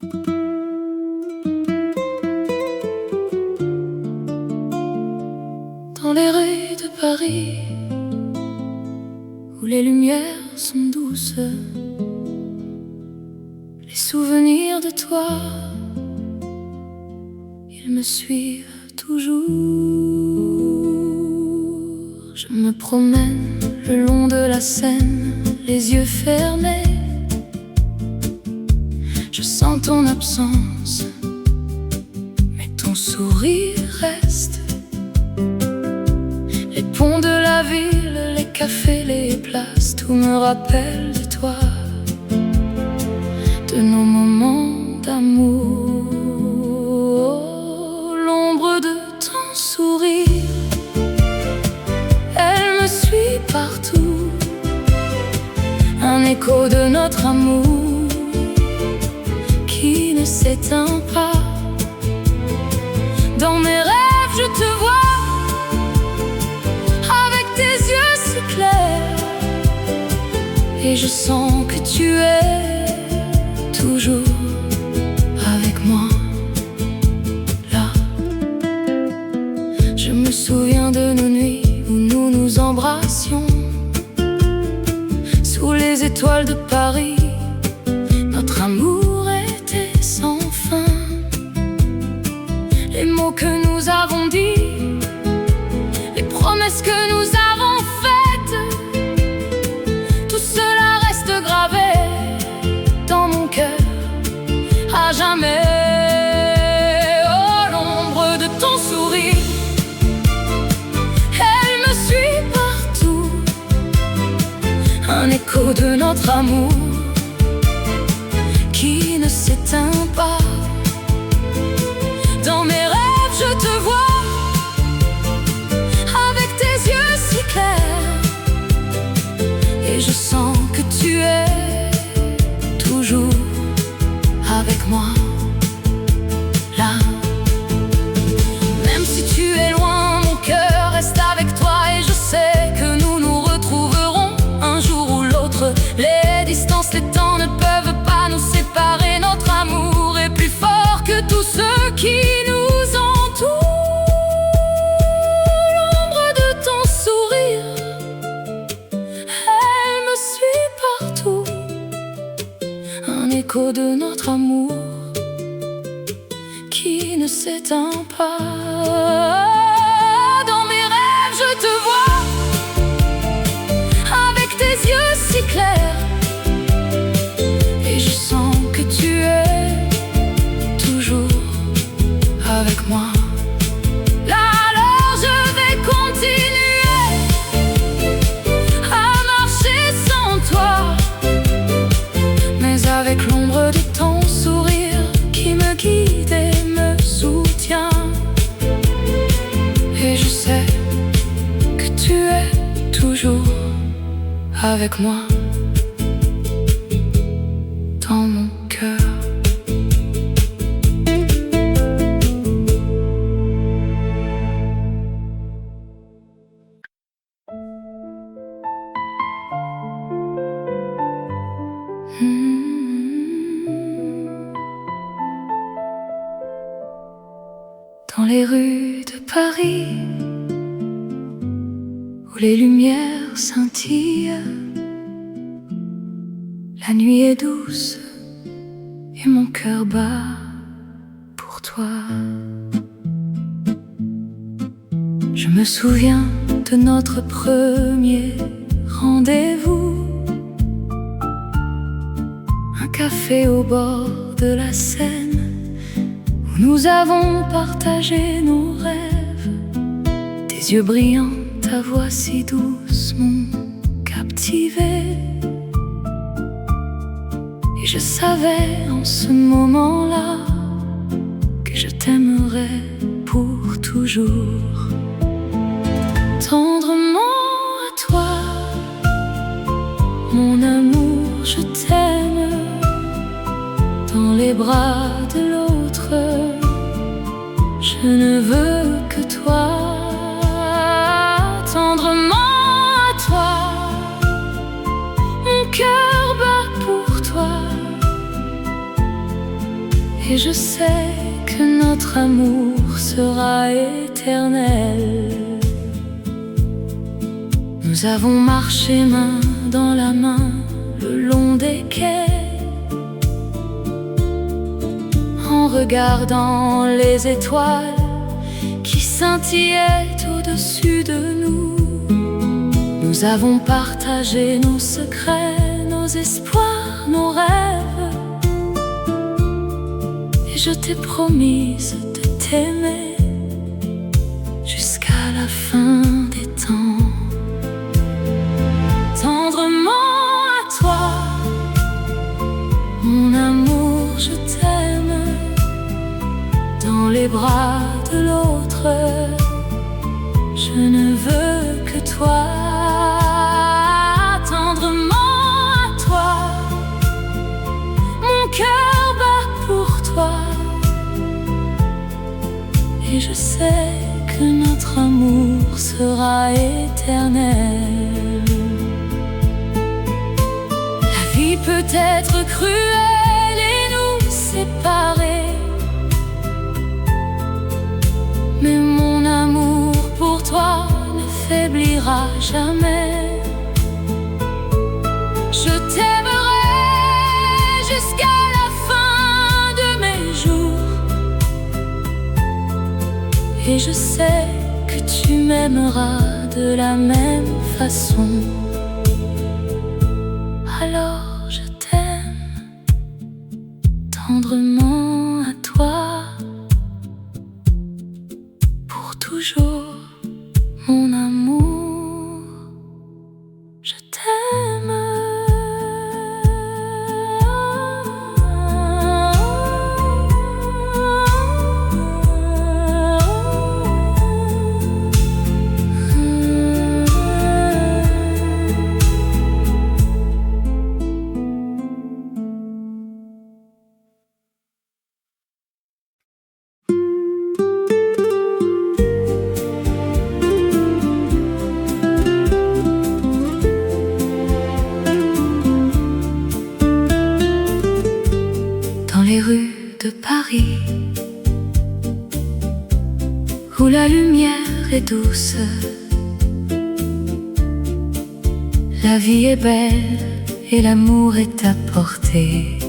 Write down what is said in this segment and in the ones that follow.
Dans les rues de Paris, où les lumières sont douces, les souvenirs de toi, ils me suivent toujours. Je me promène le long de la Seine, les yeux fermés. Je sens ton absence, mais ton sourire reste. Les ponts de la ville, les cafés, les places, tout me rappelle de toi, de nos moments d'amour. L'ombre de ton sourire, elle me suit partout, un écho de notre amour qui ne s'éteint pas. Dans mes rêves, je te vois, avec tes yeux si clairs, et je sens que tu es toujours avec moi, là. Je me souviens de nos nuits où nous nous embrassions sous les étoiles de Paris. Notre amour était sans fin. Les mots que nous avons dits, les promesses que nous avons faites, tout cela reste gravé dans mon cœur à jamais. Oh, l'ombre de ton sourire, elle me suit partout, un écho de notre amour qui ne s'éteint pas. Dans mes rêves, je te vois, avec tes yeux si clairs, et je sens que tu es toujours avec moi, là. Même si tu es loin, mon cœur reste avec toi, et je sais que nous nous retrouverons un jour ou l'autre. Les distances, les temps ne peuvent pas nous séparer. Notre amour est plus fort que tout ce qui nous entoure. L'ombre de ton sourire, elle me suit partout, un écho de notre amour qui ne s'éteint pas. Dans mes rêves, je te vois, avec tes yeux si clairs, et je sens que tu es toujours avec moi. Là, alors je vais continuer à marcher sans toi, mais avec l'ombre de ton sourire qui me guide et me soutient. Et je sais que tu es toujours avec moi, dans mon cœur. Dans les rues de Paris, où les lumières scintillent, la nuit est douce et mon cœur bat pour toi. Je me souviens de notre premier rendez-vous, un café au bord de la Seine, où nous avons partagé nos rêves. Tes yeux brillants, ta voix si douce m'ont captivé, et je savais en ce moment-là que je t'aimerais pour toujours. Tendrement à toi, mon amour, je t'aime. Dans les bras de l'autre, je ne veux que toi. Tendrement à toi, mon cœur bat pour toi. Et je sais que notre amour sera éternel. Nous avons marché main dans la main le long des quais, en regardant les étoiles qui scintillaient au-dessus de nous. Nous avons partagé nos secrets, nos espoirs, nos rêves. Et je t'ai promise de t'aimer jusqu'à la fin des temps. Tendrement à toi, mon amour, je t'aime. Dans les bras de l'autre, je ne veux que toi. Tendrement à toi, mon cœur bat pour toi. Et je sais que notre amour sera éternel. La vie peut être cruelle et nous séparer, mais mon amour pour toi ne faiblira jamais. Je t'aimerai jusqu'à la fin de mes jours, et je sais que tu m'aimeras de la même façon. Alors je t'aime tendrement à toi, pour toujours, mon amour, je t'aime. Les rues de Paris, où la lumière est douce, la vie est belle et l'amour est à portée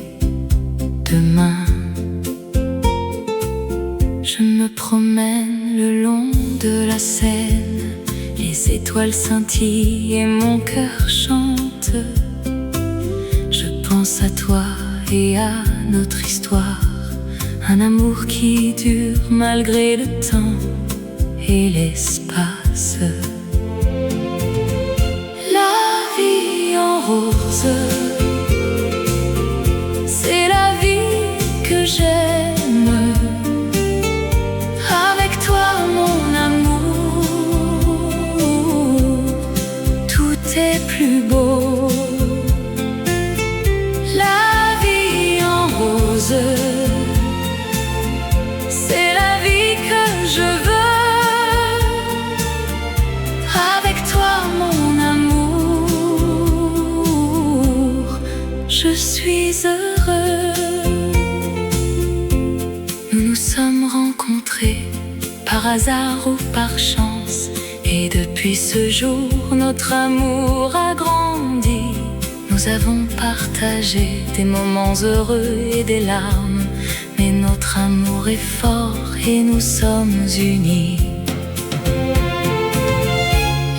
de main. Je me promène le long de la Seine, les étoiles scintillent et mon cœur chante. Je pense à toi et à notre histoire, un amour qui dure malgré le temps et l'espace. La vie en rose, c'est la vie que j'aime. Avec toi, mon amour, tout est plus beau. C'est la vie que je veux. Avec toi, mon amour, je suis heureux. Nous nous sommes rencontrés par hasard ou par chance, et depuis ce jour, notre amour a grandi. Nous avons partagé des moments heureux et des larmes, mais notre amour est fort et nous sommes unis.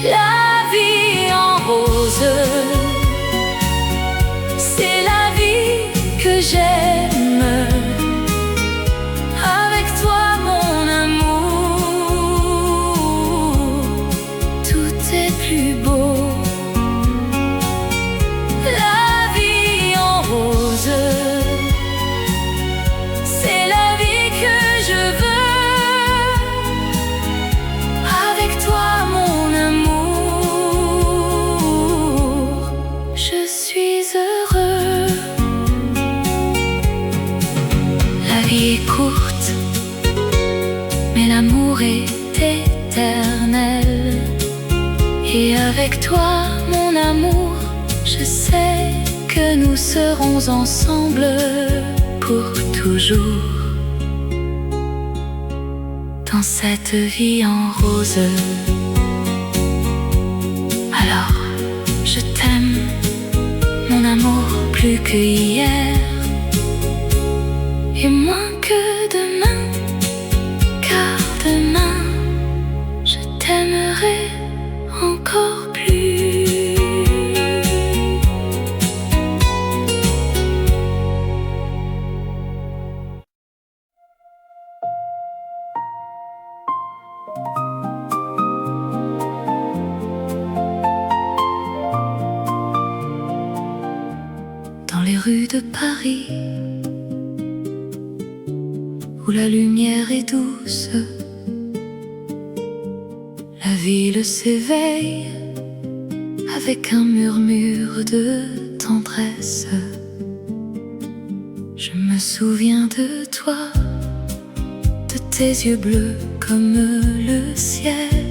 La vie en rose, c'est la vie que j'aime. Avec toi, mon amour, tout est plus beau. C'est la vie que je veux. Avec toi, mon amour, je suis heureux. La vie est courte, mais l'amour est éternel. Et avec toi, mon amour, je sais que nous serons ensemble pour toujours dans cette vie en rose. Alors, je t'aime, mon amour, plus que hier et moins que demain, car demain je t'aimerai encore plus. Dans les rues de Paris, où la lumière est douce, la ville s'éveille avec un murmure de tendresse. Je me souviens de toi, de tes yeux bleus comme le ciel,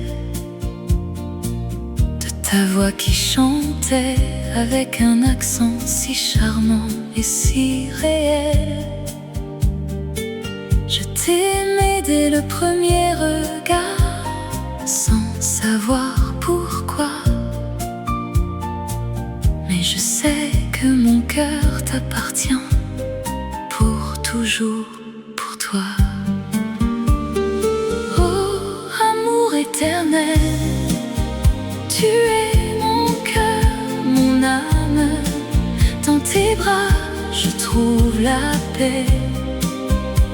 de ta voix qui chantait avec un accent si charmant et si réel. Je t'aimais dès le premier regard, sans savoir pourquoi. Mais je sais que mon cœur t'appartient pour toujours, pour toi. Oh, amour éternel, tu es mon cœur, mon âme. Dans tes bras, je trouve la paix,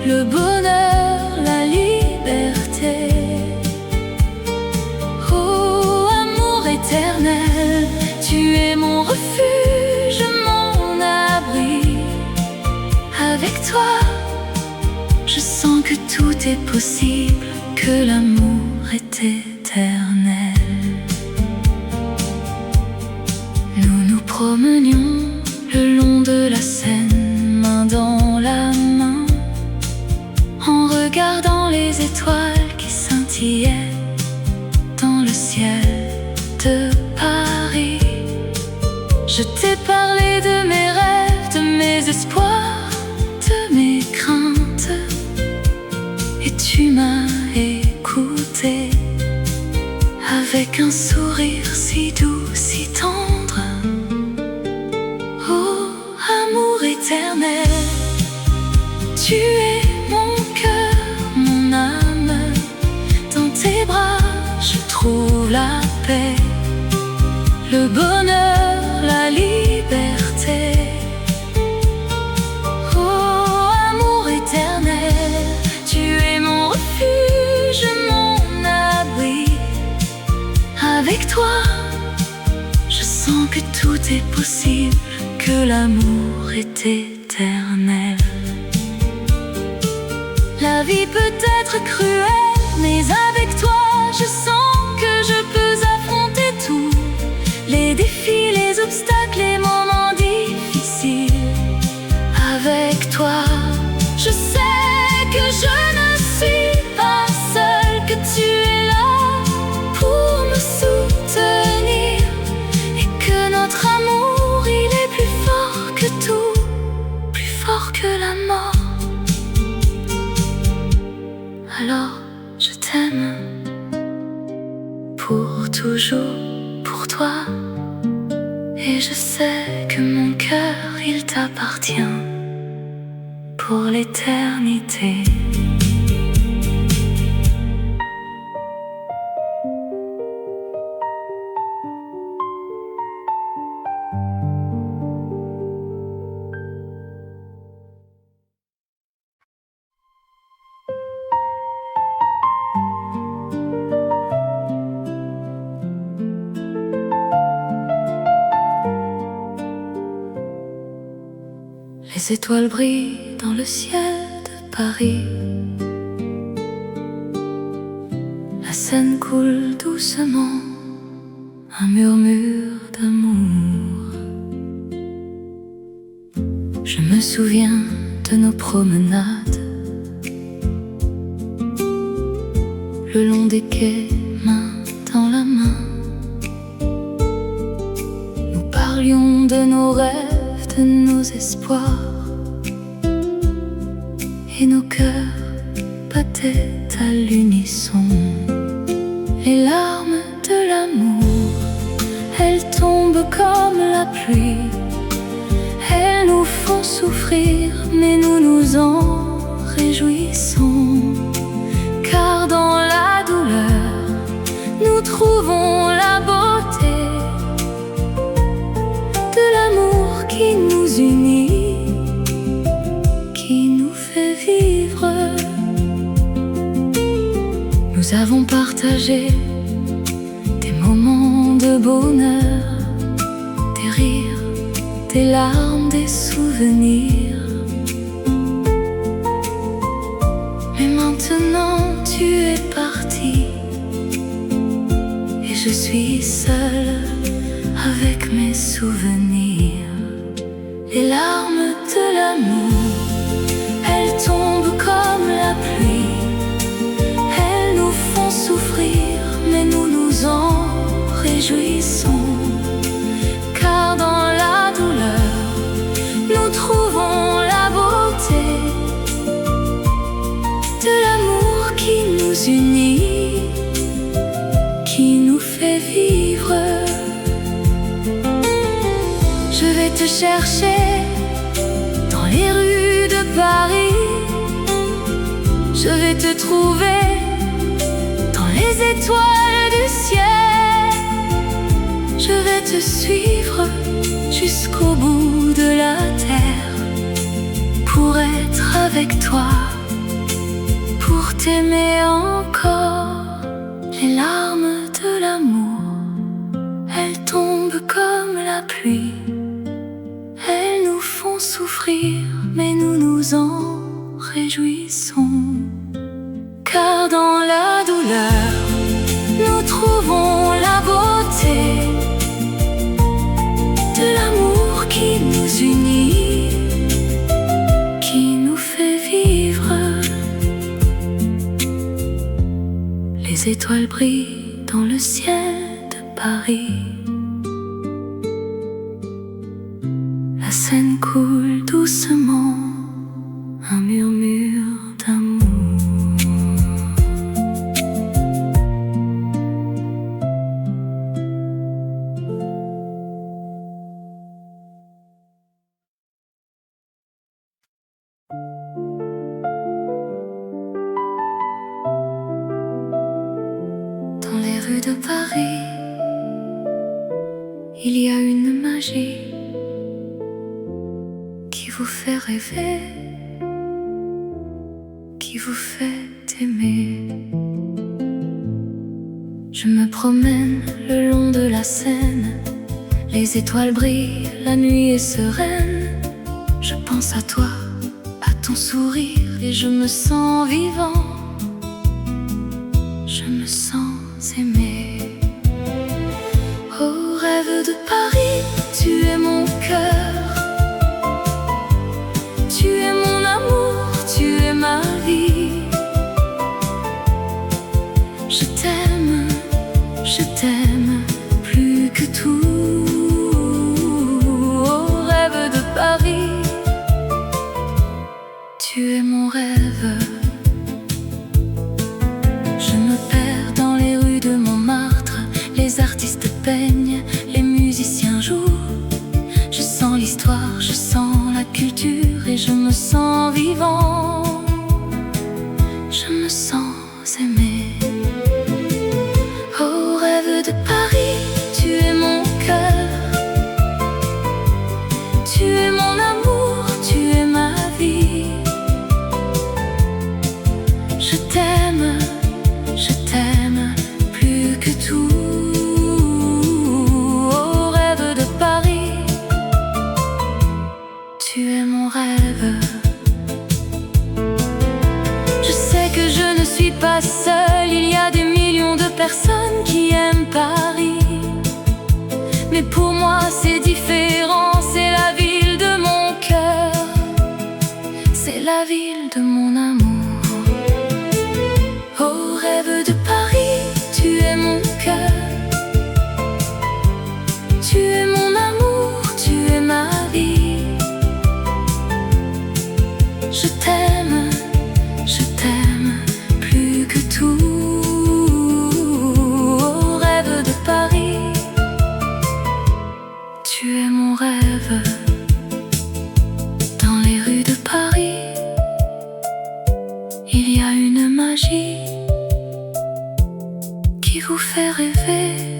le bonheur, la liberté. Oh, amour éternel, tu es mon refuge, mon abri. Avec toi, je sens que tout est possible, que l'amour est éternel. Nous nous promenions le long de la Seine, main dans la main, en regardant les étoiles qui scintillaient dans le ciel de Paris. Je t'ai parlé de mes rêves, de mes espoirs, de mes craintes, et tu m'as écouté avec un sourire si doux, si tendre. Oh, amour éternel, tu es mon cœur, mon âme. Dans tes bras, je trouve la paix, le bonheur, la liberté. Oh, amour éternel, tu es mon refuge, mon abri. Avec toi, je sens que tout est possible, que l'amour est éternel. La vie peut être cruelle, mais avec toi, je sens que je peux affronter tout. Les défis, les obstacles, les moments difficiles. Avec toi, je sais que je ne suis pas seule, que tu es là pour me soutenir, et que notre amour, il est plus fort que tout, plus fort que la mort. Alors je t'aime pour toujours, pour toi, et je sais que mon cœur, il t'appartient pour l'éternité. Les étoiles brillent dans le ciel de Paris. La Seine coule doucement, un murmure d'amour. Je me souviens de nos promenades le long des quais, main dans la main. Nous parlions de nos rêves, de nos espoirs, et nos cœurs battaient à l'unisson. Les larmes de l'amour, elles tombent comme la pluie. Elles nous font souffrir, mais nous nous en réjouissons. Car dans la douleur, nous trouvons la beauté de l'amour qui nous unit, qui nous fait vivre. Nous avons partagé des moments de bonheur, des rires, des larmes, des souvenirs. Mais maintenant tu es parti et je suis seule avec mes souvenirs. Les larmes de l'amour, elles tombent comme la pluie. Elles nous font souffrir, mais nous nous en réjouissons. Car dans la douleur, nous trouvons la beauté de l'amour qui nous unit, qui nous fait vivre. Je vais te chercher dans les rues de Paris. Je vais te trouver dans les étoiles du ciel. Je vais te suivre jusqu'au bout de la terre pour être avec toi, pour t'aimer encore. Les larmes de l'amour, elles tombent comme la pluie. Elles nous font souffrir, mais nous nous en réjouissons. Car dans la douleur, nous trouvons la beauté de l'amour qui nous unit, qui nous fait vivre. Les étoiles brillent dans le ciel de Paris. La Seine coule doucement, un murmure d'amour. Dans les rues de Paris, il y a une magie qui vous fait rêver, qui vous fait aimer. Je me promène le long de la Seine, les étoiles brillent, la nuit est sereine. Je pense à toi, à ton sourire, et je me sens vivant. Je me sens aimé. Oh, rêve de Paris, tu es mon cœur. Tu es mon amour, tu es ma vie. Je t'aime plus que tout. Oh, rêve de Paris, tu es mon rêve. Je me perds dans les rues de Montmartre. Les artistes peignent, les musiciens jouent. Je sens l'histoire, je sens la culture, et je me sens vivant. Je me sens aimé. Oh, rêve de Paris, tu es mon cœur. Tu es mon amour, tu es ma vie. Je t'aime plus que tout. Oh, rêve de Paris, tu es mon rêve. Je sais que je ne suis pas seule, il y a des millions de personnes qui aiment Paris. Mais pour moi c'est différent, c'est la ville de mon cœur, c'est la ville de mon amour. Oh, rêve de Paris, tu es mon cœur. Tu es mon amour, tu es ma vie. Je t'aime Je t'aime plus que tout. Oh, rêve de Paris, tu es mon rêve. Dans les rues de Paris, il y a une magie qui vous fait rêver,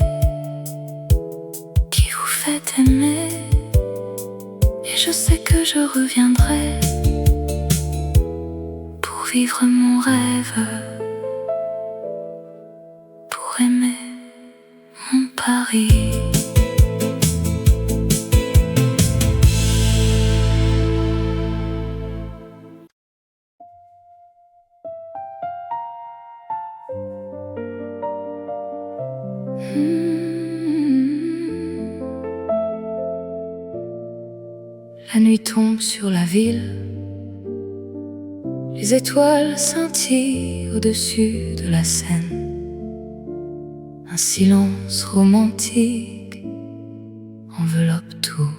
qui vous fait aimer. Et je sais que je reviendrai pour vivre mon rêve, pour aimer mon Paris. La nuit tombe sur la ville, les étoiles scintillent au-dessus de la Seine. Un silence romantique enveloppe tout.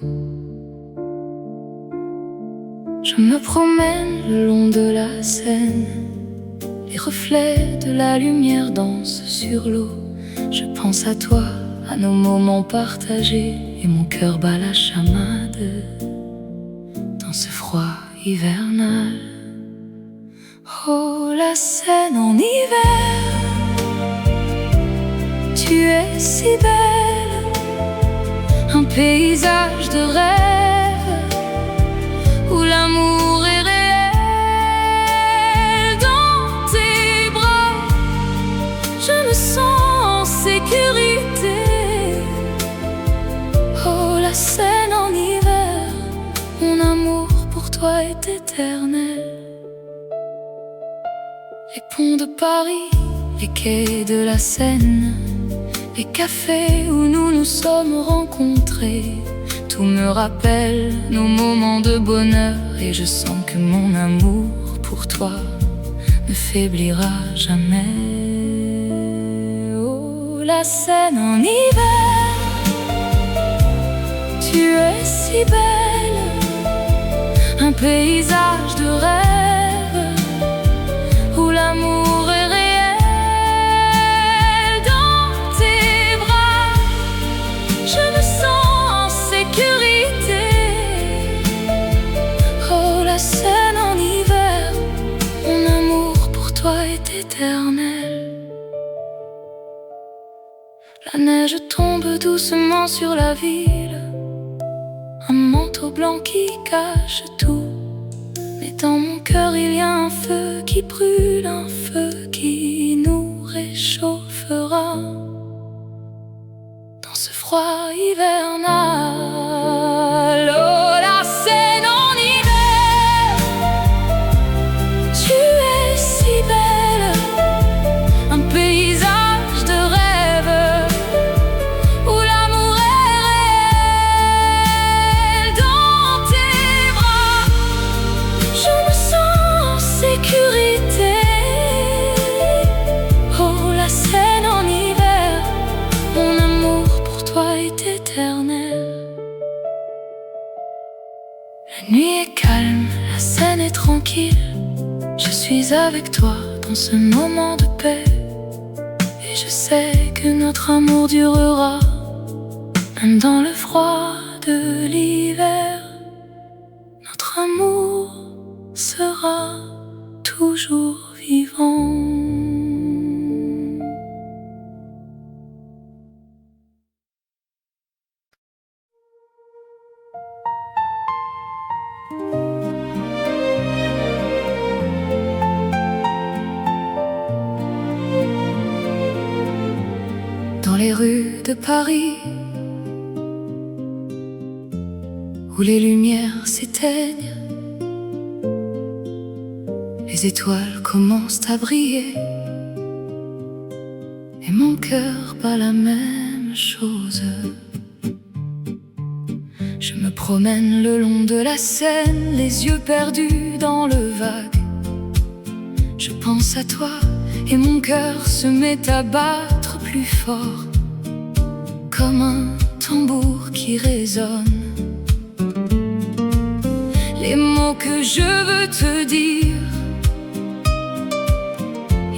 Je me promène le long de la Seine, les reflets de la lumière dansent sur l'eau. Je pense à toi, à nos moments partagés, et mon cœur bat la chamade dans ce froid hivernal. Oh, la Seine en hiver, tu es si belle, un paysage de rêve où l'amour est réel. Dans tes bras, je me sens en sécurité. Oh, la Seine en hiver, mon amour pour toi est éternel. Les ponts de Paris, les quais de la Seine, les cafés où nous nous sommes rencontrés, tout me rappelle nos moments de bonheur. Et je sens que mon amour pour toi ne faiblira jamais. Oh, la Seine en hiver, tu es si belle, un paysage de rêve où l'amour est réel. Dans tes bras, je me sens en sécurité. Oh, la Seine en hiver, mon amour pour toi est éternel. La neige tombe doucement sur la ville, un manteau blanc qui cache tout. Mais dans mon cœur il y a un feu qui brûle, un feu qui nous réchauffera dans ce froid hivernal. Oh, la Seine en hiver, tu es si belle, un paysage de rêve où l'amour est réel. Dans tes bras, je me sens en sécurité. Oh, la Seine en hiver, mon amour pour toi est éternel. La nuit est calme, la Seine est tranquille. Je suis avec toi dans ce moment de paix. Et je sais que notre amour durera, même dans le froid de l'hiver. Notre amour sera toujours vivant. Dans les rues de Paris, où les lumières s'éteignent, les étoiles commencent à briller, et mon cœur bat la même chose. Je me promène le long de la Seine, les yeux perdus dans le vague. Je pense à toi et mon cœur se met à battre plus fort, comme un tambour qui résonne. Les mots que je veux te dire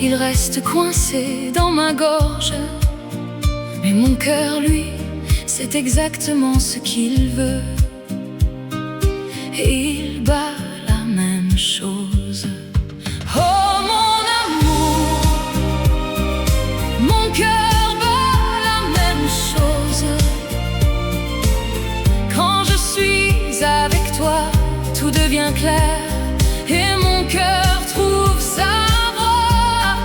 il reste coincé dans ma gorge. Mais mon cœur, lui, c'est exactement ce qu'il veut. Et il bat la même chose. Oh mon amour, mon cœur bat la même chose. Quand je suis avec toi, tout devient clair et mon cœur trouve sa voie.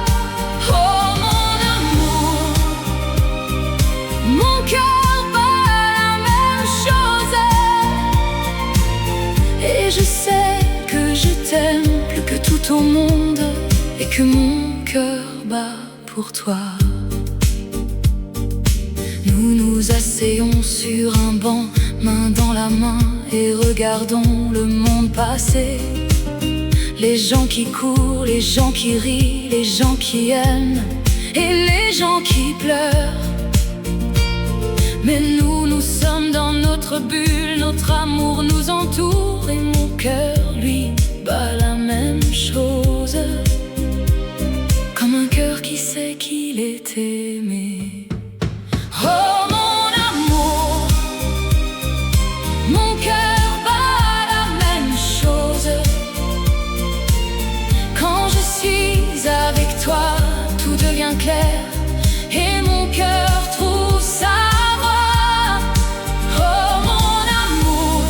Oh mon amour, mon cœur bat la même chose. Et je sais que je t'aime plus que tout au monde et que mon cœur bat pour toi. Nous nous asseyons sur un banc, main dans la main, et regardons le monde passer. Les gens qui courent, les gens qui rient, les gens qui aiment et les gens qui pleurent. Mais nous, nous sommes dans notre bulle, notre amour nous entoure. Et mon cœur, lui, bat la même chose. Comme un cœur qui sait qu'il est aimé. Oh mon amour, mon cœur bat la même chose. Quand je suis avec toi, tout devient clair et mon cœur trouve sa voie. Oh mon amour,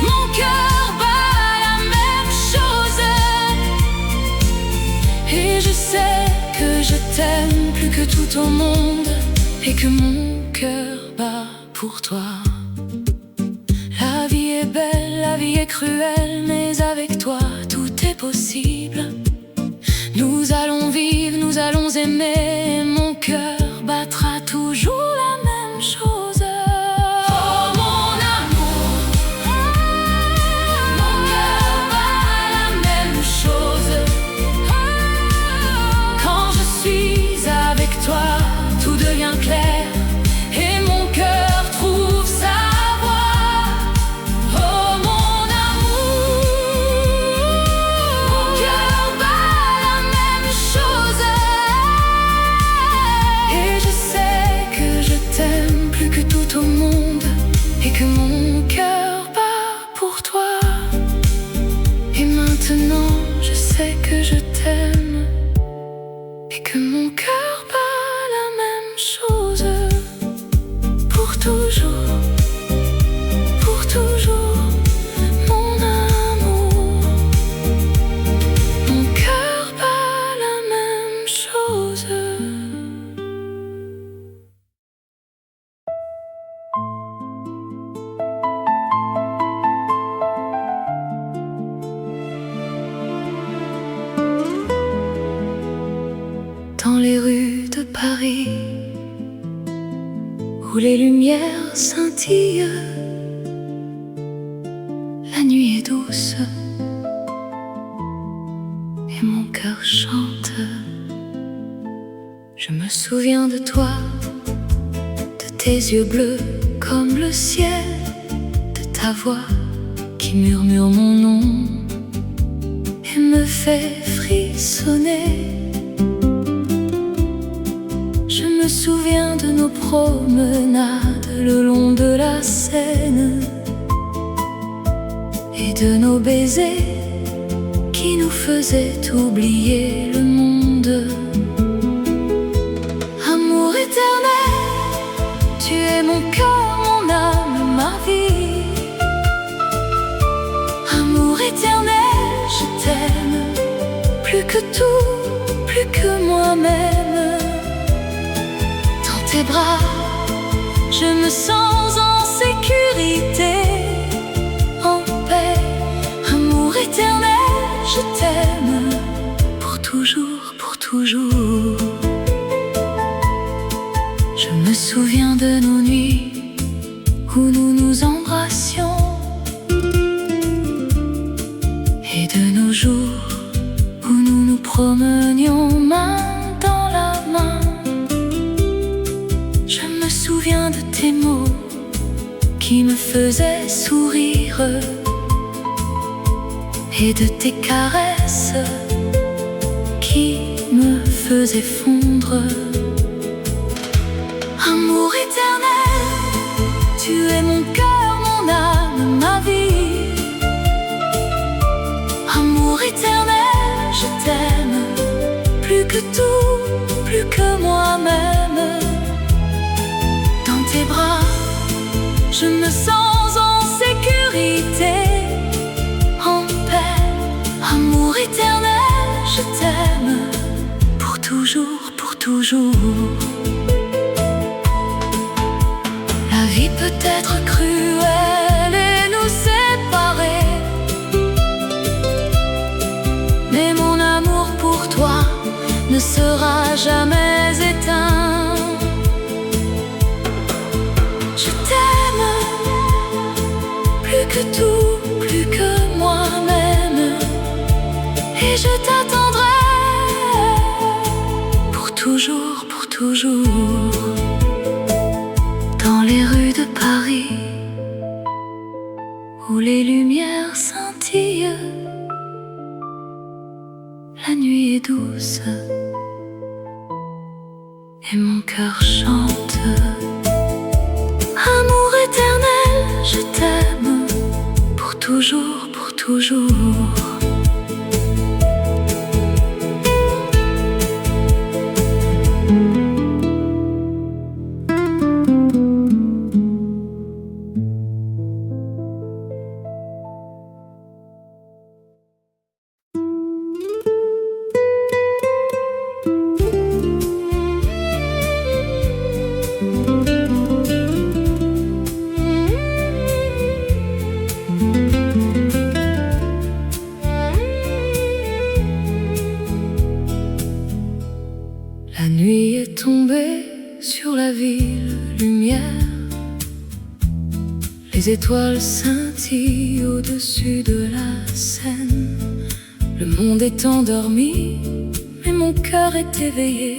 mon cœur bat la même chose. Et je sais que je t'aime plus que tout au monde et que mon cœur bat pour toi. La vie est belle, la vie est cruelle, mais avec toi tout est possible. Nous allons vivre, nous allons aimer, et mon cœur battra toujours la même chose. Oh mon amour, mon cœur bat la même chose. Quand je suis avec toi, tout devient clair et mon cœur trouve sa voie. Oh mon amour, mon cœur bat la même chose. Et je sais que je t'aime plus que tout au monde et que mon cœur bat pour toi. Et maintenant je sais que je t'aime et que mon cœur bat la même chose. Pour toujours, mon amour. Mon cœur bat la même chose. Dans les rues de Paris, où les lumières scintillent, la nuit est douce et mon cœur chante. Je me souviens de toi, de tes yeux bleus comme le ciel, de ta voix qui murmure mon nom et me fait frissonner. Je me souviens de nos promenades le long de la Seine et de nos baisers qui nous faisaient oublier le monde. Amour éternel, tu es mon cœur, mon âme, ma vie. Amour éternel, je t'aime plus que tout, plus que moi-même. Dans tes bras, je me sens en sécurité, en paix. Amour éternel, je t'aime pour toujours, pour toujours. Je me souviens de nos nuits où nous nous embrassions et de nos jours où nous nous promenions main dans la main. Je me souviens de tes mots qui me faisaient sourire et de tes caresses qui me faisait fondre. Amour éternel, tu es mon cœur, mon âme, ma vie. Amour éternel, je t'aime, plus que tout, plus que moi-même. Dans tes bras, je me sens en sécurité, en paix. Amour éternel, je t'aime, pour toujours, pour toujours. La vie peut être cruelle et nous séparer, mais mon amour pour toi ne sera jamais éteint. Je t'aime, plus que tout, plus que moi-même, et je t'attendrai pour toujours, pour toujours. Dans les rues de Paris, où les lumières scintillent, la nuit est douce et mon cœur chante. Amour éternel, je t'aime, pour toujours, pour toujours. La nuit est tombée sur la ville, lumière. Les étoiles scintillent au-dessus de la Seine. Le monde est endormi, mais mon cœur est éveillé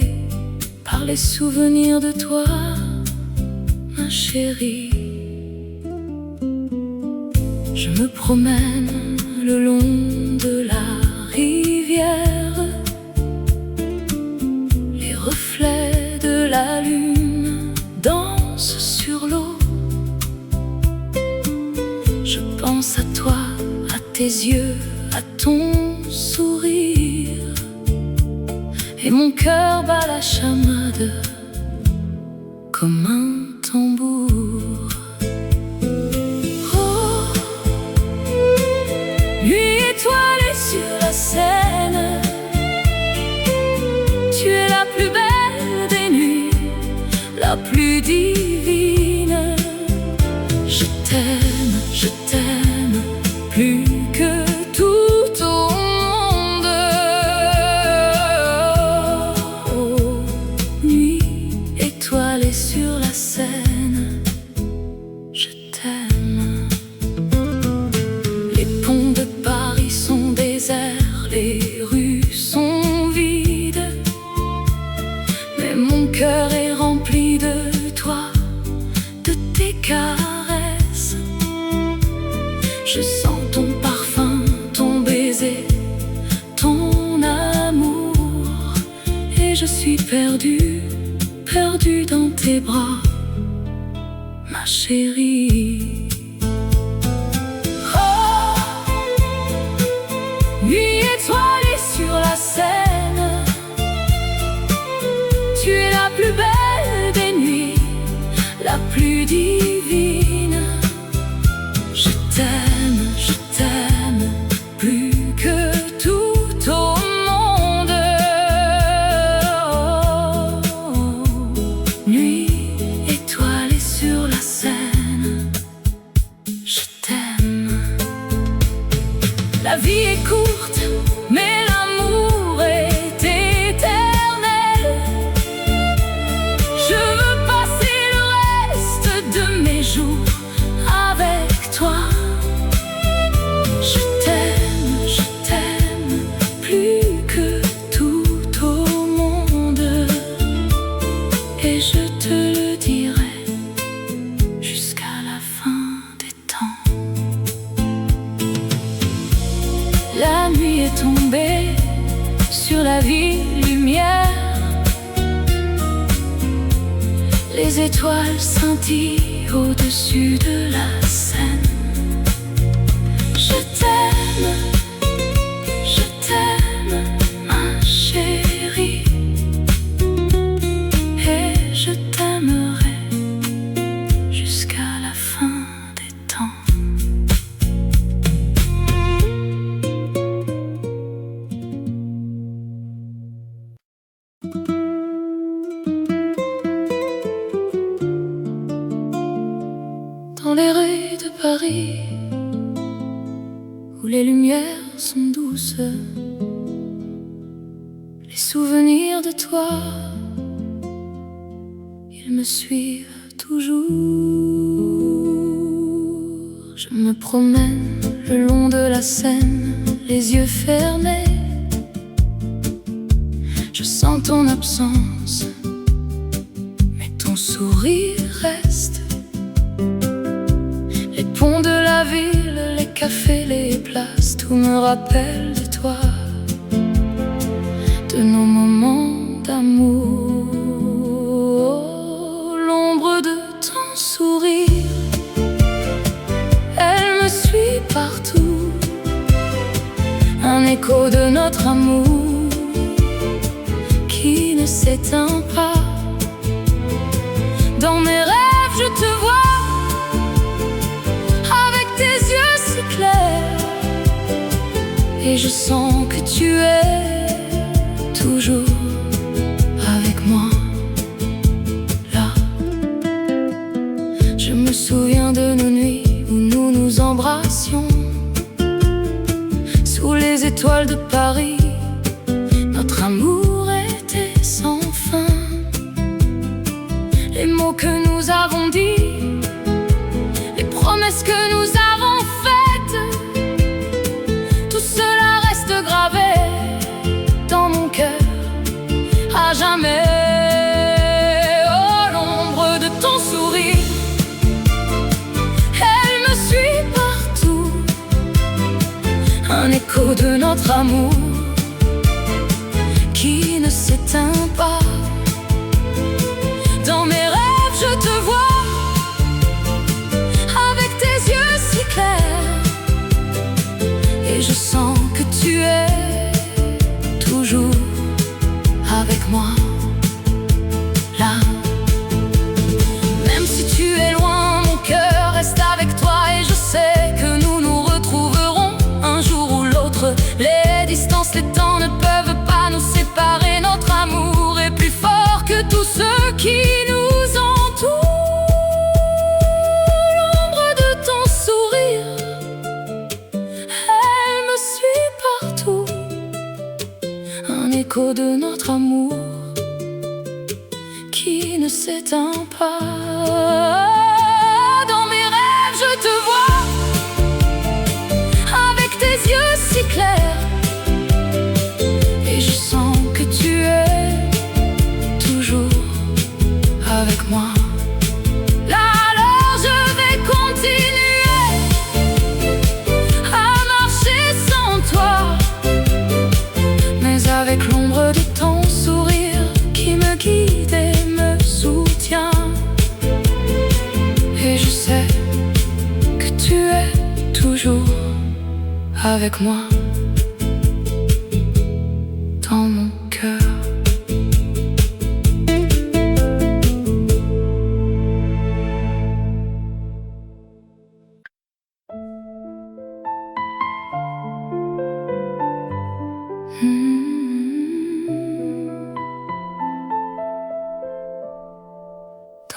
par les souvenirs de toi, ma chérie. Je me promène le long de la rivière. Les reflets de la lune dansent sur l'eau. Je pense à toi, à tes yeux, à ton sourire, et mon cœur bat la chamade comme un tambour. Oh, nuit étoilée sur la Seine, tu es la plus belle des nuits, la plus divine. Je t'aime, plus que tout au monde. Oh, nuit étoilée sur la Seine, je t'aime. Les ponts de Paris sont déserts, les rues sont vides, mais mon cœur est rempli de toi, de tes caresses. Je sens ton parfum, ton baiser, ton amour, et je suis perdu, perdu dans tes bras, ma chérie. Oh, nuit étoilée sur la Seine, tu es la plus belle des nuits, la plus divine. Je t'aime, plus que tout au monde. Oh, nuit étoilée sur la Seine, je t'aime. La vie est courte, mais l'amour est éternel. Je veux passer le reste de mes jours avec toi. Je t'aime, plus que tout au monde, et je te le dirai jusqu'à la fin des temps. La nuit est tombée sur la la ville lumière. Les étoiles scintillent au-dessus de la Seine. Je t'aime, ma chérie, et je t'aimerai jusqu'à la fin des temps. Dans les rues de Paris, où les lumières sont douces, les souvenirs de toi, ils me suivent toujours. Je me promène le long de la Seine, les yeux fermés. Je sens ton absence, mais ton sourire reste. Les ponts de la ville, les cafés, les places, tout me rappelle de toi, de nos moments d'amour. L'ombre de ton sourire, elle me suit partout, un écho de notre amour qui ne s'éteint pas. Dans mes rêves, je te vois, et je sens que tu es toujours avec moi, là. Je me souviens de nos nuits où nous nous embrassions sous les étoiles de Paris. Notre amour était sans fin. Les mots que nous avons dits, les promesses que nous avons faites, tout cela reste gravé dans mon cœur à jamais. Oh, l'ombre de ton sourire, elle me suit partout, un écho de notre amour qui ne s'éteint pas. Dans mes rêves, je te vois, avec tes yeux si clairs, et je sens que tu es toujours avec moi, là. Même si tu es loin, mon cœur reste avec toi, et je sais que nous nous retrouverons un jour ou l'autre. Les distances, les temps ne peuvent pas nous séparer. Notre amour est plus fort que tout ce qui nous entoure. L'ombre de ton sourire, elle me suit partout, un écho de notre amour qui ne s'éteint pas. Dans mes rêves, je te vois, avec tes yeux si clairs, et je sens que tu es toujours avec moi. Là, alors je vais continuer à marcher sans toi, mais avec l'ombre de ton sourire qui me guide et me soutient. Et je sais que tu es toujours avec moi, dans mon cœur.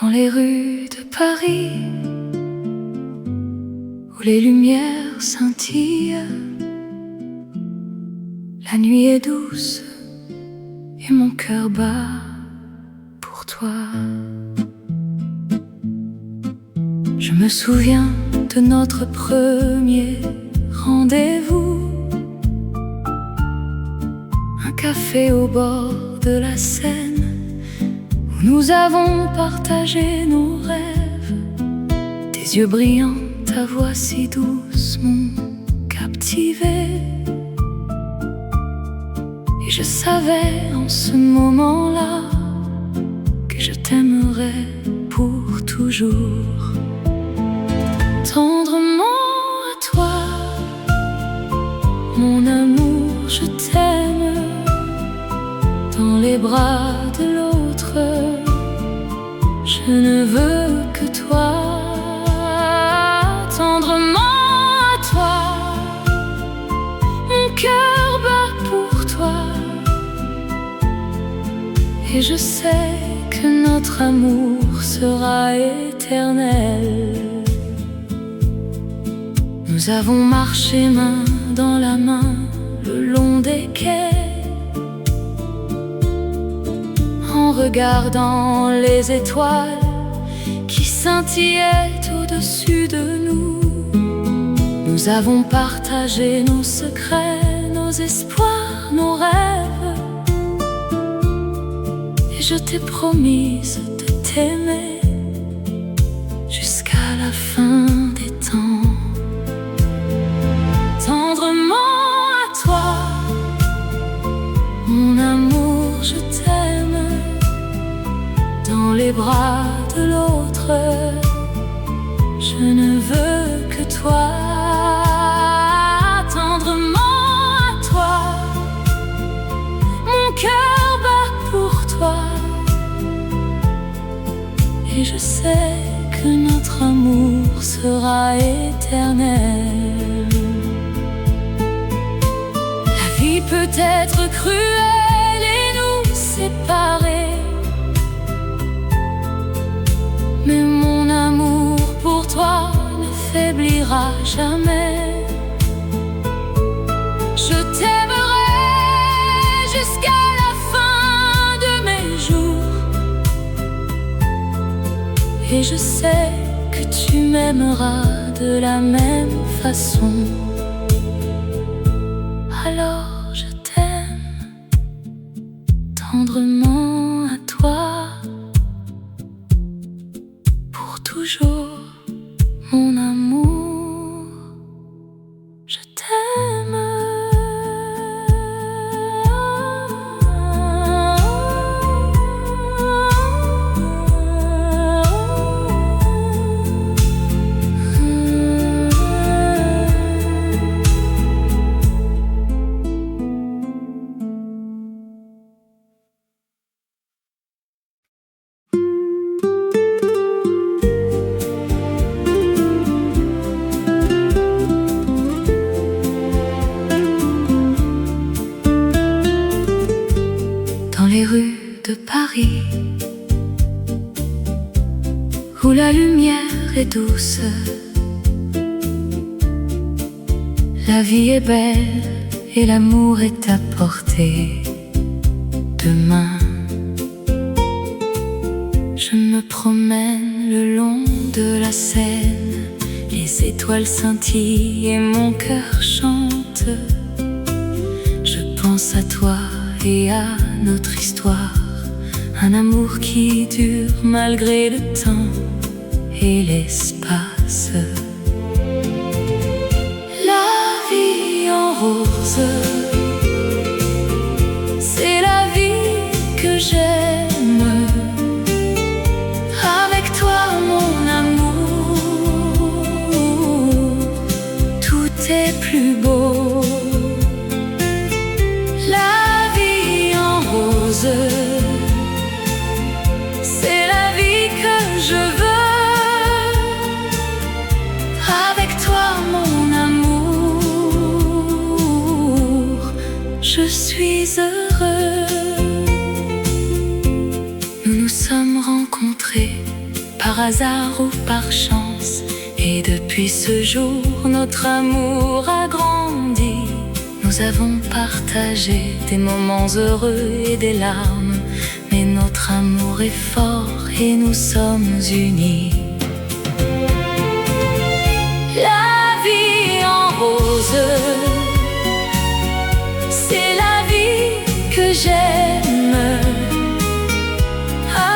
Dans les rues de Paris, où les lumières scintillent, la nuit est douce et mon cœur bat pour toi. Je me souviens de notre premier rendez-vous, un café au bord de la Seine, où nous avons partagé nos rêves. Tes yeux brillants, ta voix si douce m'ont captivé. Et je savais en ce moment-là que je t'aimerais pour toujours. Tendrement à toi, mon amour, je t'aime. Dans les bras de l'autre, je ne veux que toi. Tendrement à toi, mon cœur bat pour toi. Et je sais que notre amour sera éternel. Nous avons marché main dans la main le long des quais, en regardant les étoiles qui scintillaient au-dessus de nous. Nous avons partagé nos secrets, nos espoirs, nos rêves. Et je t'ai promise de t'aimer jusqu'à la fin des temps. Tendrement à toi, mon amour, je t'aime. Dans les bras de l'autre, je ne veux que toi. Tendrement à toi, mon cœur bat pour toi. Et je sais que notre amour sera éternel. La vie peut être cruelle et nous séparer, mais mon amour pour toi ne faiblira jamais. Je t'aimerai jusqu'à la fin de mes jours. Et je sais que tu m'aimeras de la même façon. Alors je t'aime tendrement à toi, pour toujours, mon amour, je t'aime. Les rues de Paris, où la lumière est douce, la vie est belle et l'amour est à portée de main. Je me promène le long de la Seine, les étoiles scintillent et mon cœur chante. Je pense à toi et à notre histoire, un amour qui dure malgré le temps et l'espace. La vie en rose, c'est la vie que j'aime. Avec toi, mon amour, tout est plus beau. C'est la vie que je veux. Avec toi, mon amour, je suis heureux. Nous nous sommes rencontrés par hasard ou par chance, et depuis ce jour, notre amour a grandi. Nous avons partagé des moments heureux et des larmes, mais notre amour est fort et nous sommes unis. La vie en rose, c'est la vie que j'aime.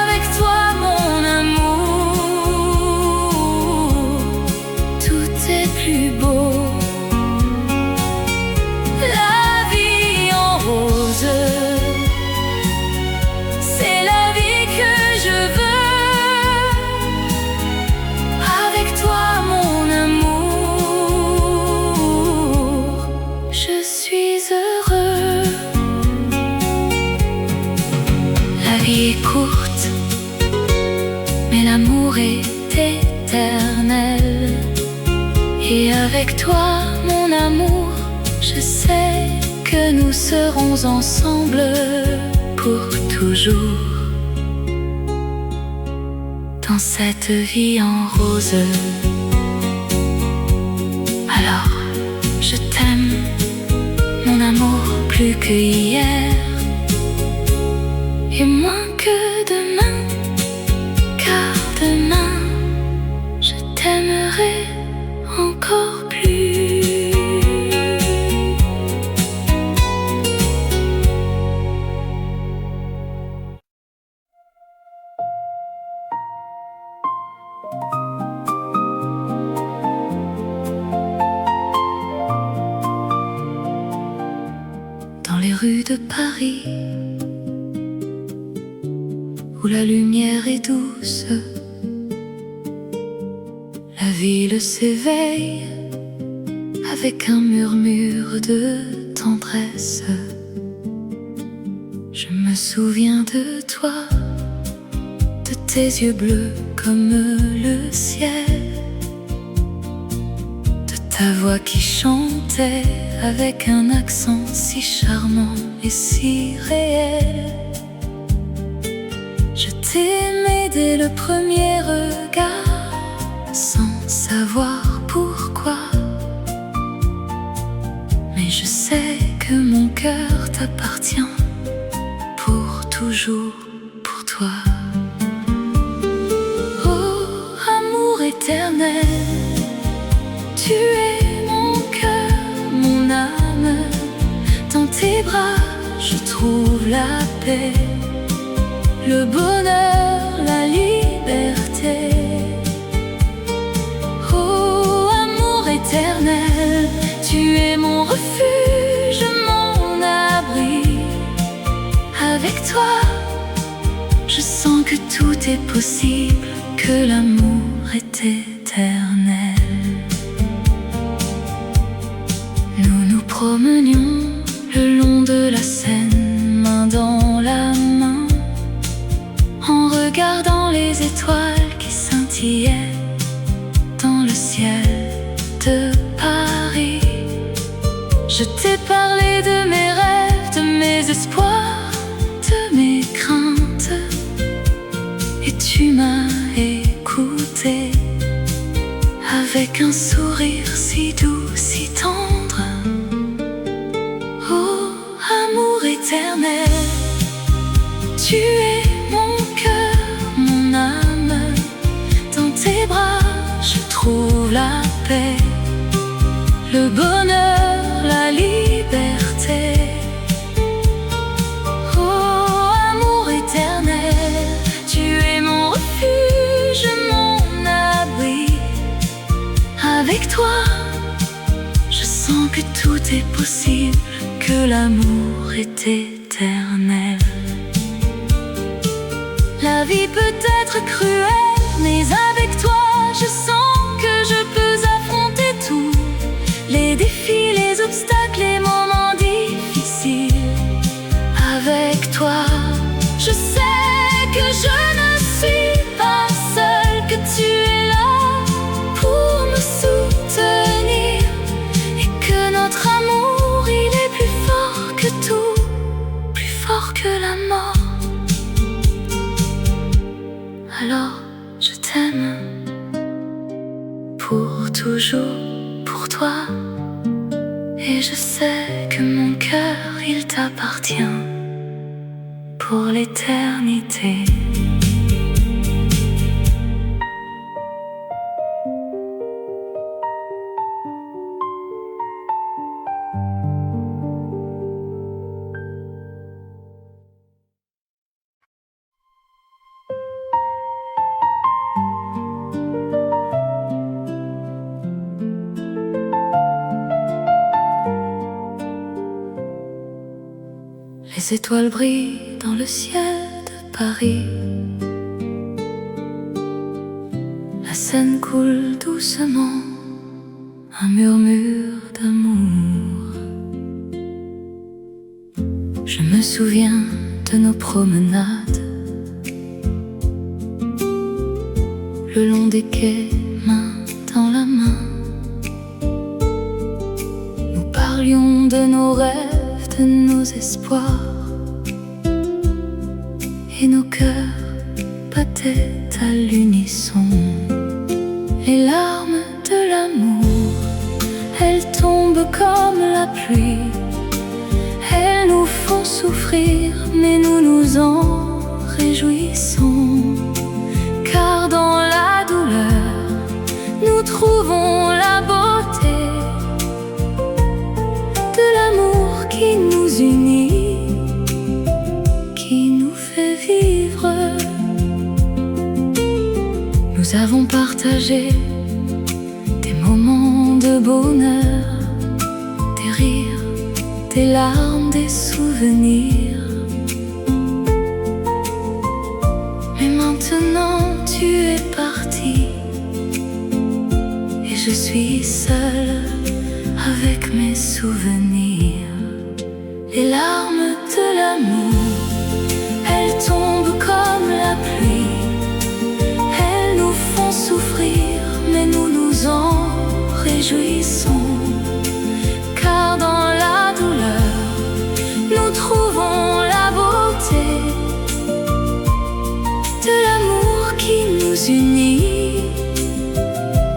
Avec toi, mon amour, tout est plus beau. La vie en rose, suis heureux. La vie est courte, mais l'amour est éternel. Et avec toi, mon amour, je sais que nous serons ensemble pour toujours. Dans cette vie en rose. Alors, je t'aime, mon amour, plus que hier et moins que demain, car demain, je t'aimerai encore plus. Dans les rues de Paris, où la lumière est douce, la ville s'éveille avec un murmure de tendresse. Je me souviens de toi, de tes yeux bleus comme le ciel, de ta voix qui chantait avec un accent si charmant et si réel. Je t'aimais dès le premier regard, sans savoir pourquoi. Mais je sais que mon cœur t'appartient pour toujours, pour toi. Oh, amour éternel, tu es mon cœur, mon âme. Dans tes bras, je trouve la paix, le bonheur, la liberté. Oh, amour éternel, tu es mon refuge, mon abri. Avec toi, je sens que tout est possible, que l'amour est éternel. Nous nous promenions le long de la Seine, main dans la main, en regardant les étoiles qui scintillaient dans le ciel de Paris. Je t'ai parlé de mes rêves, de mes espoirs, de mes craintes, et tu m'as écouté avec un sourire si doux, si tendre. Oh, amour éternel, tu es mon cœur, mon âme. Dans tes bras, je trouve la paix, le bonheur, la liberté. Oh, amour éternel, tu es mon refuge, mon abri. Avec toi, je sens que tout est possible, que l'amour est éternel. La vie peut être cruelle, mais avec toi, je sens que je peux affronter tout. Les défis, les obstacles, les moments difficiles. Avec toi, je sais que je ne suis pas seule, que tu es là pour me soutenir, et que notre amour, il est plus fort que tout, plus fort que la mort. Alors, je t'aime pour toujours, pour toi. Et je sais que mon cœur, il t'appartient pour l'éternité. Les étoiles brillent dans le ciel de Paris. La Seine coule doucement, un murmure d'amour. Je me souviens de nos promenades le long des quais, main dans la main. Nous parlions de nos rêves, de nos espoirs, et nos cœurs battaient à l'unisson. Les larmes de l'amour, elles tombent comme la pluie. Elles nous font souffrir, mais nous nous en réjouissons. Car dans la douleur, nous trouvons la beauté de l'amour qui nous unit, qui nous fait vivre. Nous avons partagé des moments de bonheur, des rires, des larmes, des souvenirs. Mais maintenant tu es parti et je suis seule avec mes souvenirs. Les larmes de l'amour, elles tombent comme la pluie. Elles nous font souffrir, mais nous nous en réjouissons. Car dans la douleur, nous trouvons la beauté de l'amour qui nous unit,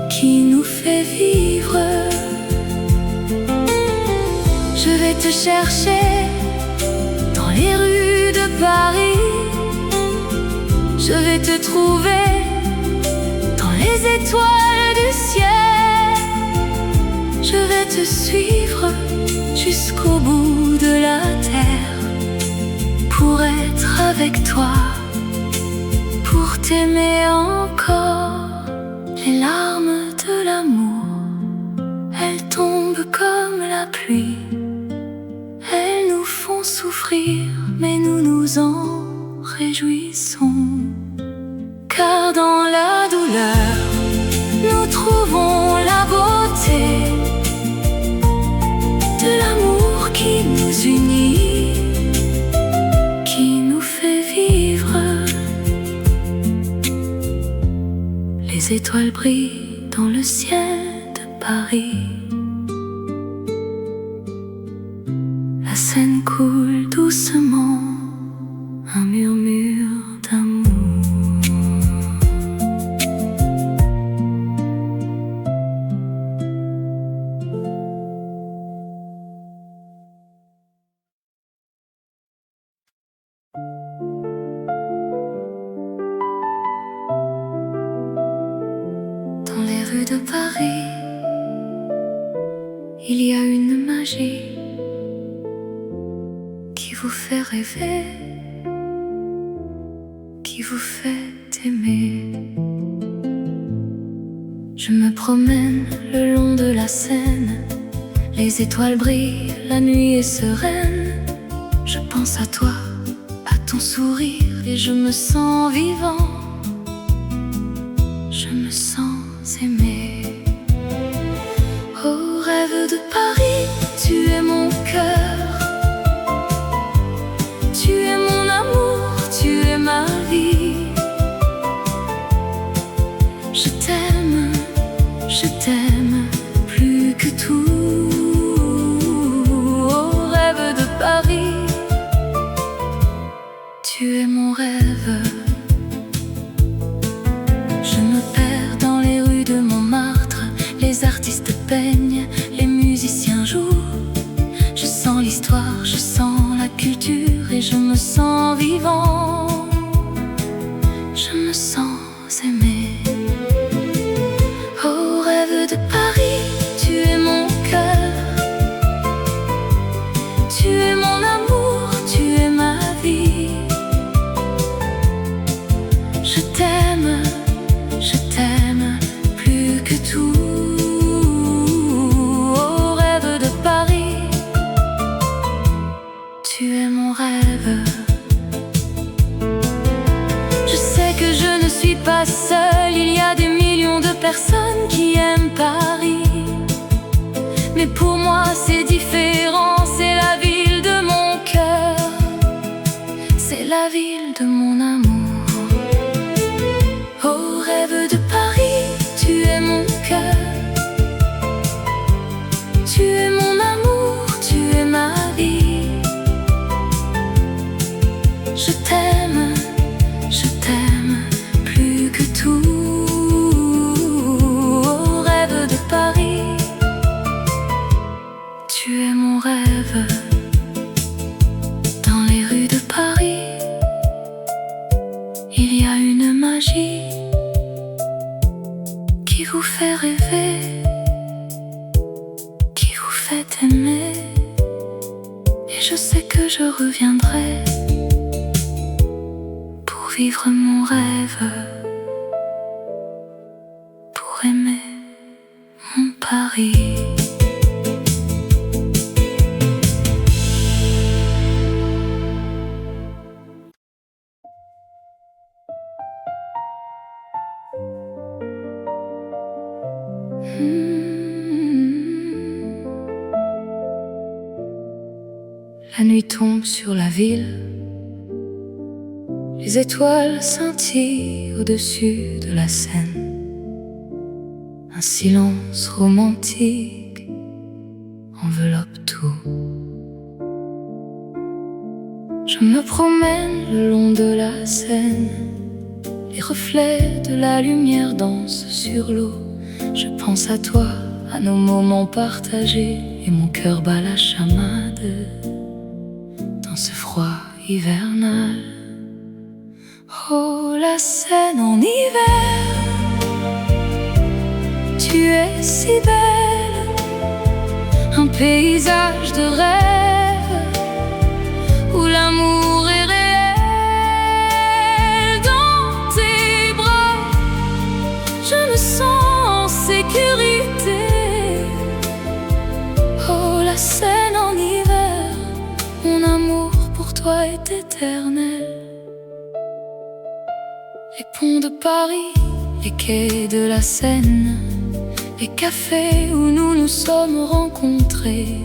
qui nous fait vivre. Je vais te chercher dans les rues de Paris. Je vais te trouver dans les étoiles du ciel. Je vais te suivre jusqu'au bout de la terre pour être avec toi, pour t'aimer encore. Les larmes de l'amour, elles tombent comme la pluie. Elles nous font souffrir, mais nous nous en réjouissons. Car dans la douleur, nous trouvons la beauté de l'amour qui nous unit, qui nous fait vivre. Les étoiles brillent dans le ciel de Paris. La Seine coule doucement, un murmure d'amour. Dans les rues de Paris, il y a une magie qui vous fait rêver, qui vous fait aimer. Je me promène le long de la Seine, les étoiles brillent, la nuit est sereine. Je pense à toi, à ton sourire, et je me sens vivant. Je me sens aimé. Oh, rêve de Paris, tu es mon cœur. Tu es mon amour, tu es ma vie. Je t'aime plus que tout. Oh, rêve de Paris, tu es mon rêve. Je me perds dans les rues de Montmartre. Les artistes peignent, les musiciens jouent. Je sens l'histoire, je sens la culture, et je me sens vivant. Je me sens aimé. Oh, rêve de Paris, tu es mon cœur. Tu es mon amour, tu es ma vie. Je t'aime plus que tout. Oh, rêve de Paris, tu es mon rêve. Je sais que je ne suis pas seule, il y a des millions de personnes qui aiment Paris. Mais pour moi c'est différent, c'est la ville de mon cœur. mon amour. Ô rêve de Paris, tu es mon cœur. Tu es mon amour, tu es ma vie. Je t'aime plus que tout. Ô rêve de Paris, tu es mon rêve. Dans les rues de Paris, il y a une magie qui vous fait rêver, qui vous fait aimer. Et je sais que je reviendrai pour vivre mon rêve, pour aimer mon Paris. La nuit tombe sur la ville, les étoiles scintillent au-dessus de la Seine. Un silence romantique enveloppe tout. Je me promène le long de la Seine, les reflets de la lumière dansent sur l'eau. Je pense à toi, à nos moments partagés, et mon cœur bat la chamade dans ce froid hivernal. Oh, la Seine en hiver, tu es si belle, un paysage de rêve où l'amour est réel. Dans tes bras, je me sens en sécurité. Oh, la Seine en hiver, mon amour pour toi est éternel. Les ponts de Paris, les quais de la Seine, les cafés où nous nous sommes rencontrés,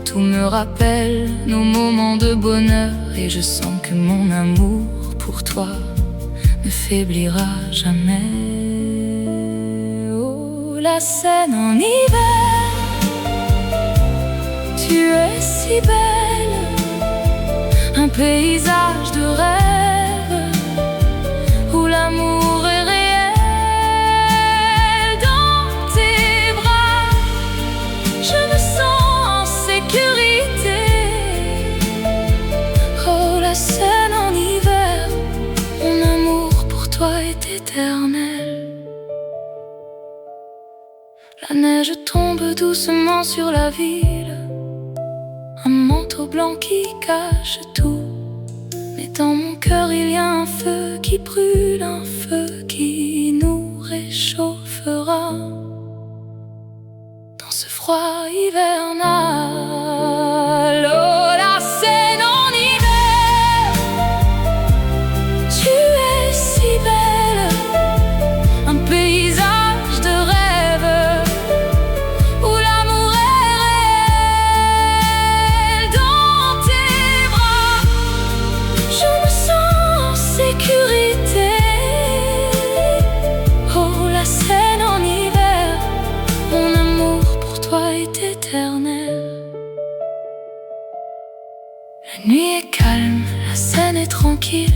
tout me rappelle nos moments de bonheur. Et je sens que mon amour pour toi ne faiblira jamais. Oh, la Seine en hiver, tu es si belle, un paysage de rêve où l'amour est réel. Dans tes bras, je me sens en sécurité. Oh, la Seine en hiver, mon amour pour toi est éternel. La neige tombe doucement sur la ville, un manteau blanc qui cache tout. Mais dans mon cœur il y a un feu qui brûle, un feu qui nous réchauffera dans ce froid hivernal. Oh, la Seine en hiver, tu es si belle, un paysage de rêve où l'amour est réel. Dans tes bras, je me sens en sécurité. Oh, la Seine en hiver, mon amour pour toi est éternel. La nuit est calme, la Seine est tranquille.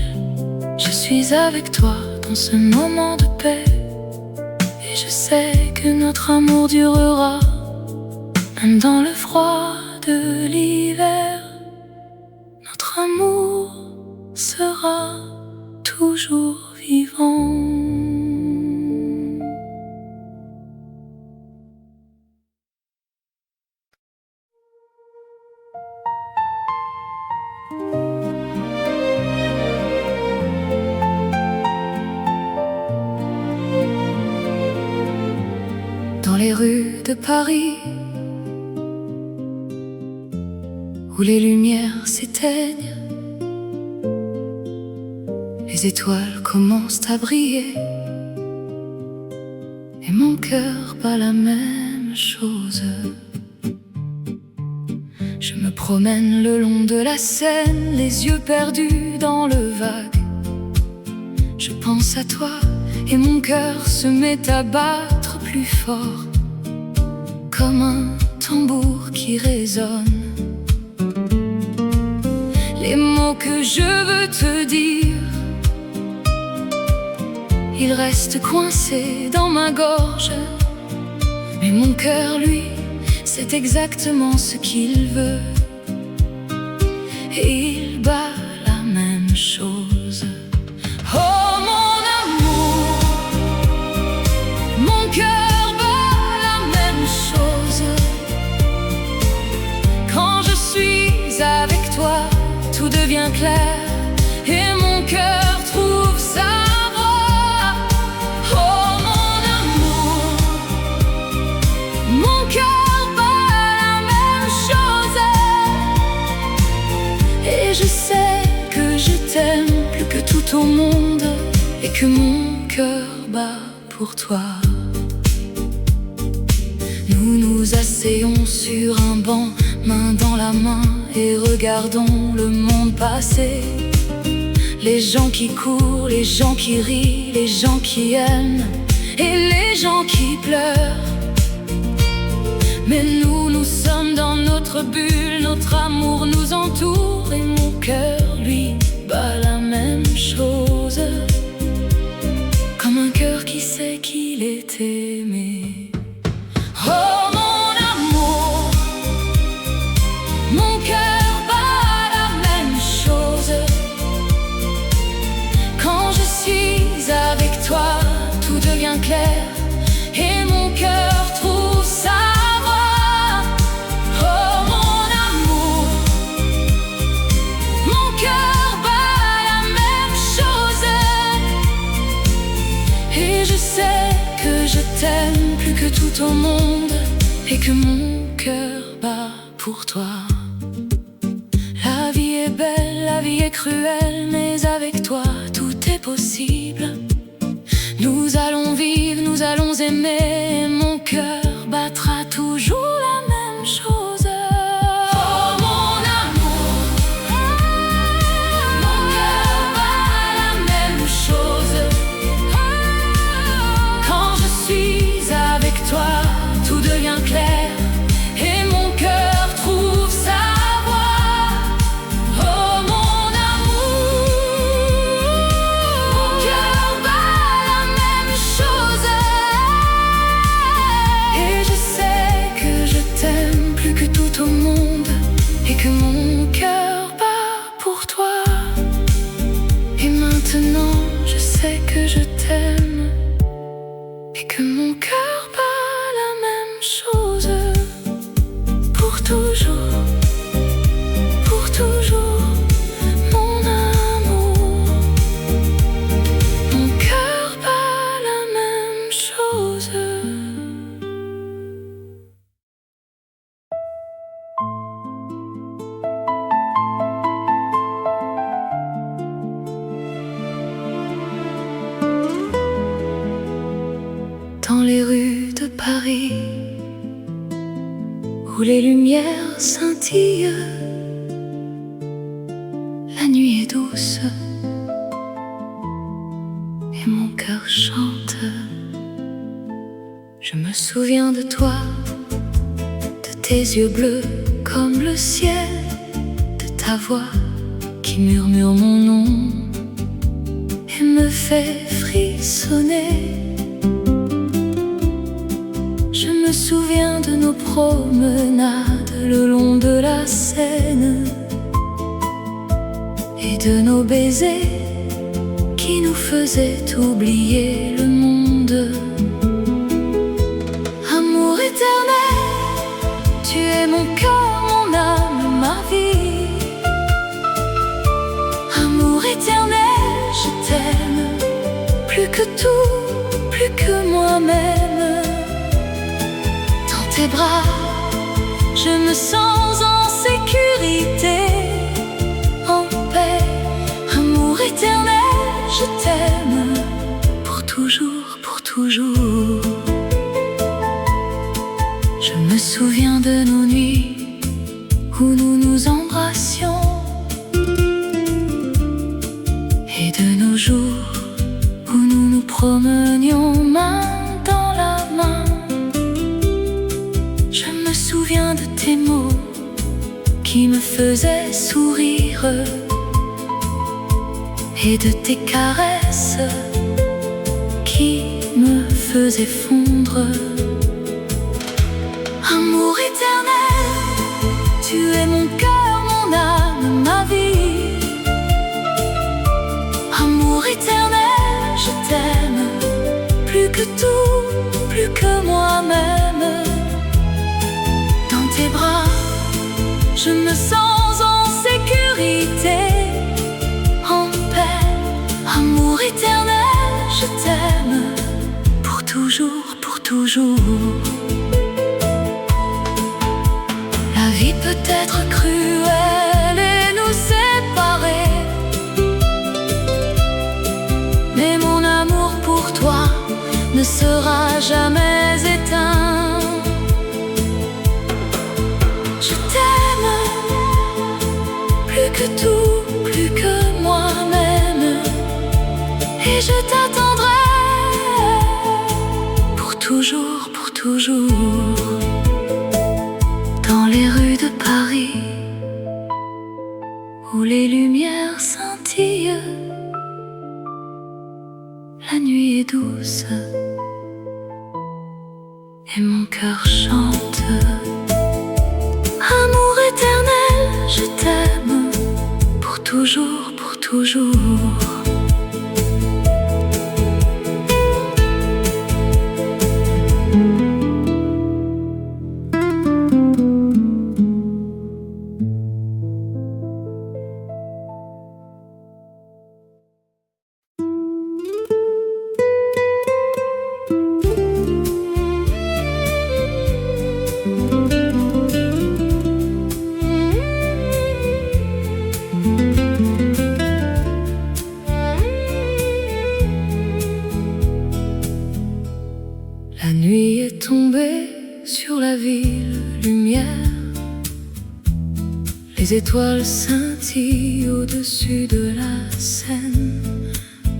Je suis avec toi dans ce moment de paix. Et je sais que notre amour durera, même dans le froid de l'hiver. Notre amour sera toujours vivant. Dans les rues de Paris, où les lumières s'éteignent, les étoiles commencent à briller, et mon cœur bat la même chose. Je me promène le long de la Seine, les yeux perdus dans le vague, je pense à toi et mon cœur se met à battre plus fort, comme un tambour qui résonne. Les mots que je veux te dire, ils restent coincés dans ma gorge. Mais mon cœur, lui, c'est exactement ce qu'il veut. Et il bat la même chose. Oh mon amour, mon cœur bat la même chose. Quand je suis avec toi, tout devient clair et mon cœur trouve sa voie. Oh mon amour, mon cœur bat la même chose. Et je sais que je t'aime plus que tout au monde et que mon cœur bat pour toi. Nous nous asseyons sur un banc, main dans la main, et regardons le monde passer. Les gens qui courent, les gens qui rient, les gens qui aiment et les gens qui pleurent. Mais nous, nous sommes dans notre bulle, notre amour nous entoure et mon cœur, lui, bat la même chose. Comme un cœur qui sait qu'il est aimé. Oh mon amour, mon cœur bat la même chose. Quand je suis avec toi, tout devient clair et mon cœur trouve sa voie. Oh mon amour, mon cœur bat la même chose. Et je sais que je t'aime plus que tout au monde et que mon cœur bat pour toi. La vie est belle, la vie est cruelle, mais avec toi tout est possible. Nous allons vivre, nous allons aimer, et mon cœur battra toujours la même chose. Oh mon amour, mon cœur bat la même chose. Quand je suis avec toi, tout devient clair et mon cœur trouve sa voie. Oh mon amour, mon cœur bat la même chose. Et je sais que je t'aime plus que tout au monde et que mon cœur bat pour toi. Et maintenant je sais que je t'aime et que mon cœur bat la même chose. Pour toujours, pour toujours, mon amour. Mon cœur bat la même chose. Dans les rues de Paris, où les lumières scintillent, la nuit est douce et mon cœur chante. Je me souviens de toi, de tes yeux bleus comme le ciel, de ta voix qui murmure mon nom et me fait frissonner. Je me souviens de nos promenades le long de la Seine et de nos baisers qui nous faisaient oublier le monde. Amour éternel, tu es mon cœur, mon âme, ma vie. Amour éternel, je t'aime plus que tout, plus que moi-même. Dans tes bras, je me sens en sécurité, en paix. Amour éternel, je t'aime pour toujours, pour toujours. Je me souviens de nos nuits où nous nous embrassions et de nos jours faisais sourire et de tes caresses qui me faisaient fondre. Amour éternel, tu es mon cœur, mon âme, ma vie. Amour éternel, je t'aime plus que tout, plus que moi-même. Dans tes bras, je me sens en sécurité, en paix. Amour éternel, je t'aime pour toujours, pour toujours. La vie peut être cruelle et nous séparer, mais mon amour pour toi ne sera jamais éteint. Je t'aime plus que tout, plus que moi-même, et je t'attendrai pour toujours, pour toujours. Dans les rues de Paris, où les lumières scintillent, la nuit est douce et mon cœur chante. Amour éternel, je t'aime pour toujours, pour toujours. La nuit est tombée sur la ville, lumière. Les étoiles scintillent au-dessus de la Seine.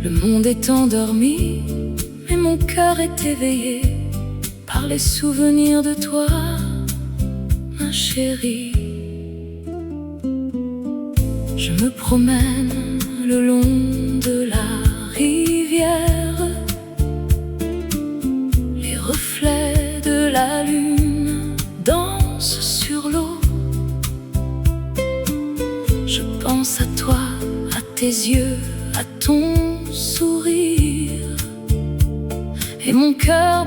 Le monde est endormi, mais mon cœur est éveillé par les souvenirs de toi, ma chérie. Je me promène le long de la rivière. Les reflets de la lune dansent sur l'eau. Je pense à toi, à tes yeux, à ton sourire, et mon cœur